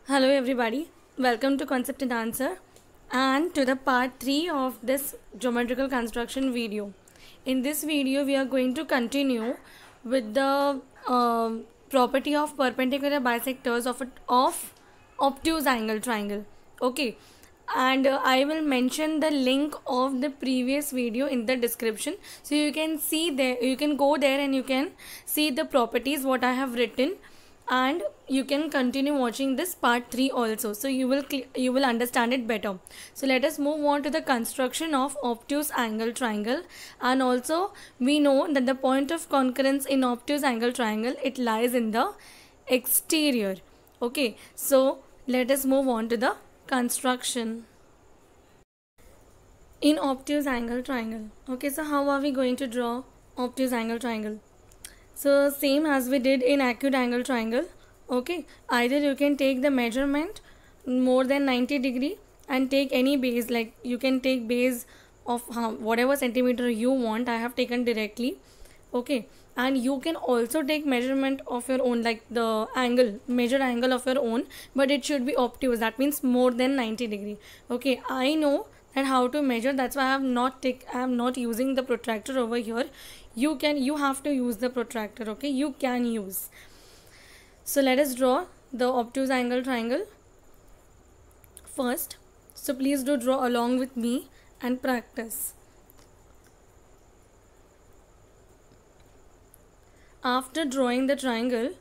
Hello everybody, welcome to Concept and Answer and to the part 3 of this geometrical construction video. In this video we are going to continue with the property of perpendicular bisectors of obtuse angle triangle. Okay, and I will mention the link of the previous video in the description, so you can see there, you can go there and you can see the properties what I have written, and you can continue watching this part 3 also, so you will understand it better. So let us move on to the construction of obtuse angle triangle. And also we know that the point of concurrence in obtuse angle triangle, it lies in the exterior. Okay, so let us move on to the construction in obtuse angle triangle. Okay, so how are we going to draw obtuse angle triangle? So same as we did in acute angle triangle. Okay, either you can take the measurement more than 90 degree and take any base, like you can take base of whatever centimeter you want. I have taken directly. Okay, and you can also take measurement of your own, like the angle, measure angle of your own, but it should be obtuse, that means more than 90 degree. Okay, I know that how to measure, that's why I am not using the protractor over here. You have to use the protractor. Okay, you can use. So let us draw the obtuse angle triangle first. So please do draw along with me and practice. After drawing the triangle,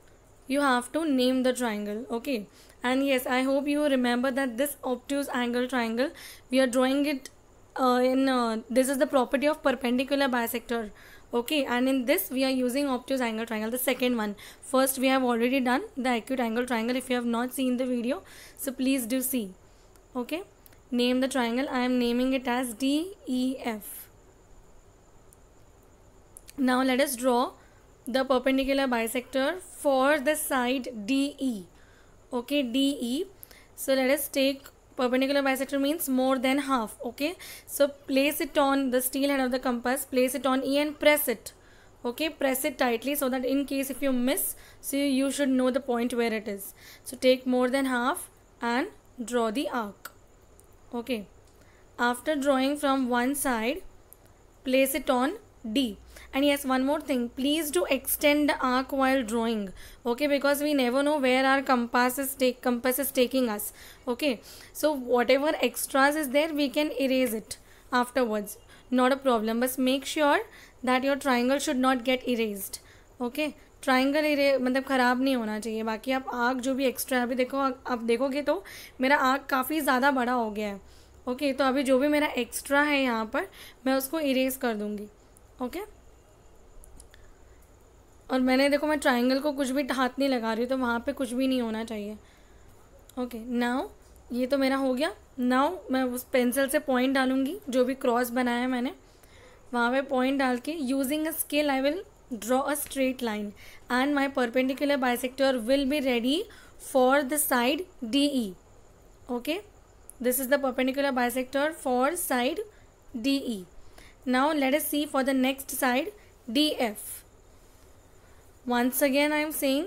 you have to name the triangle. Okay, and yes, I hope you remember that this obtuse angle triangle, we are drawing it this is the property of perpendicular bisector. Okay, and in this we are using obtuse angle triangle, the second one. First we have already done the acute angle triangle. If you have not seen the video, so please do see. Okay, name the triangle. I am naming it as DEF. Now let us draw the perpendicular bisector for the side DE. Okay, DE. So let us take perpendicular bisector, means more than half. Okay, so place it on the steel head of the compass, place it on E and press it. Okay, press it tightly so that in case if you miss, so you should know the point where it is. So take more than half and draw the arc. Okay, after drawing from one side, place it on D. And yes, one more thing, please do extend the arc while drawing. Okay, because we never know where our compass is taking us. Okay, so whatever extras is there, we can erase it afterwards, not a problem. But make sure that your triangle should not get erased. Okay, triangle मतलब ख़राब नहीं होना चाहिए. बाकी आप arc जो भी extra है, अभी देखो, आप देखोगे तो मेरा आर्क काफ़ी ज़्यादा बड़ा हो गया है. ओके, तो अभी जो भी मेरा एक्स्ट्रा है यहाँ पर, मैं उसको इरेज कर दूँगी. ओके, और मैंने देखो, मैं ट्राइंगल को कुछ भी हाथ नहीं लगा रही हूँ, तो वहाँ पे कुछ भी नहीं होना चाहिए. ओके, नाउ ये तो मेरा हो गया. नाउ मैं उस पेंसिल से पॉइंट डालूँगी, जो भी क्रॉस बनाया है मैंने वहाँ पे पॉइंट डाल के, using a scale I will draw a straight line and my perpendicular bisector will be ready for the side DE. Okay, this is the perpendicular bisector for side DE. Now let us see for the next side DF. Once again I am saying,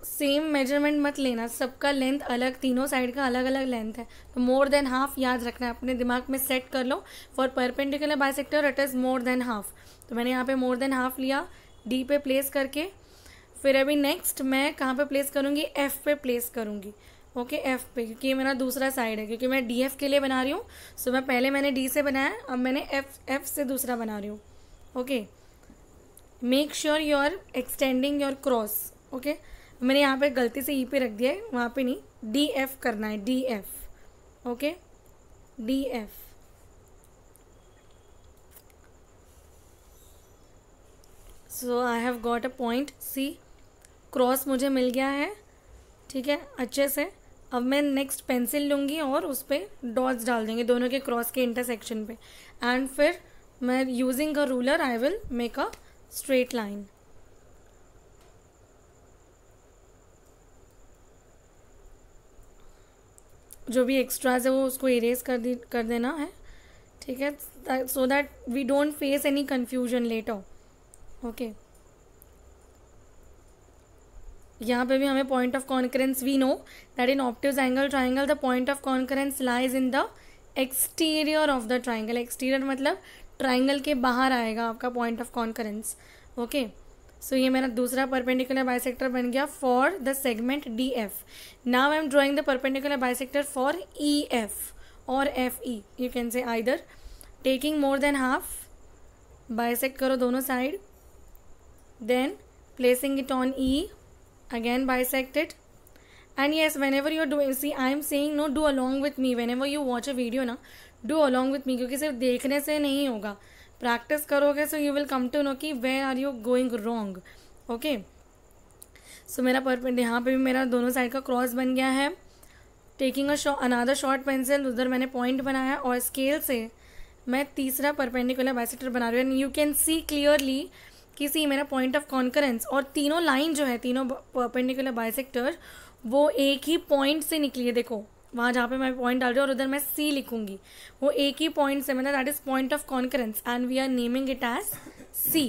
same measurement मत लेना, सबका length अलग, तीनों side का अलग अलग length है, तो मोर देन हाफ याद रखना है, अपने दिमाग में सेट कर लो. For perpendicular bisector it is more than half, तो मैंने यहाँ पे मोर देन हाफ लिया, डी पे प्लेस करके. फिर अभी नेक्स्ट मैं कहाँ पे प्लेस करूँगी, एफ पे प्लेस करूँगी. ओके, एफ पे, क्योंकि ये मेरा दूसरा साइड है, क्योंकि मैं डी एफ के लिए बना रही हूँ. सो मैं पहले मैंने डी से बनाया, अब मैंने एफ से दूसरा बना रही हूँ. Okay, make sure you are extending your cross. Okay, मैंने यहाँ पे गलती से ई पे रख दिया है, वहाँ पे नहीं, डी एफ करना है, D F. Okay, D F. So I have got a point C, cross मुझे मिल गया है. ठीक है, अच्छे से. अब मैं नेक्स्ट पेंसिल लूँगी और उस पर डॉट्स डाल देंगे दोनों के क्रॉस के इंटरसेक्शन पे, एंड फिर मैं using a ruler I will make a straight line. जो भी एक्स्ट्राज है वो उसको इरेज कर देना है. ठीक है, so that we don't face any confusion later. Okay, यहाँ पे भी हमें point of concurrence we know that in obtuse angle triangle the point of concurrence lies in the exterior of the triangle. Exterior मतलब triangle के बाहर आएगा आपका point of concurrence. Okay, so ये मेरा दूसरा परपेंडिकुलर बाइसेक्टर बन गया for the segment D F. Now I am drawing the perpendicular bisector for E F और F E. You can say either taking more than half, bisect करो दोनों side, then placing it on E, again bisect it. And yes, whenever you're doing, see I am saying no, do along with me. Whenever you watch a video ना, do along with me, क्योंकि सिर्फ देखने से नहीं होगा, practice करोगे so you will come to know कि where are you going wrong. okay, so मेरा परपेंड यहाँ पे भी मेरा दोनों साइड का क्रॉस बन गया है. टेकिंग अनदर शॉर्ट पेंसिल, उधर मैंने पॉइंट बनाया और स्केल से मैं तीसरा परपेंडिकुलर बाइसेक्टर बना रही हूँ. And you can see clearly कि सी मेरा पॉइंट ऑफ कॉन्करेंस और तीनों लाइन जो है, तीनों परपेंडिकुलर बाइसेक्टर, वो एक ही पॉइंट से निकली है. देखो वहाँ जहाँ पे मैं पॉइंट डाल रही हूँ और उधर मैं सी लिखूंगी, वो एक ही पॉइंट से, मतलब that is point of concurrence and we are naming it as C.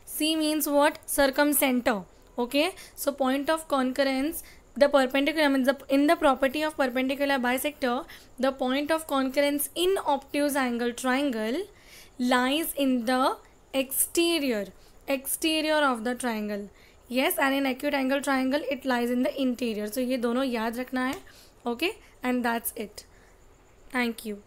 C means what? Circum centre. Okay, so point of concurrence, the perpendicular means in the property of perpendicular bisector, the point of concurrence in obtuse angle triangle lies in the exterior of the triangle. yes, and in acute angle triangle it lies in the interior. so ये दोनों याद रखना है. okay, and that's it. thank you.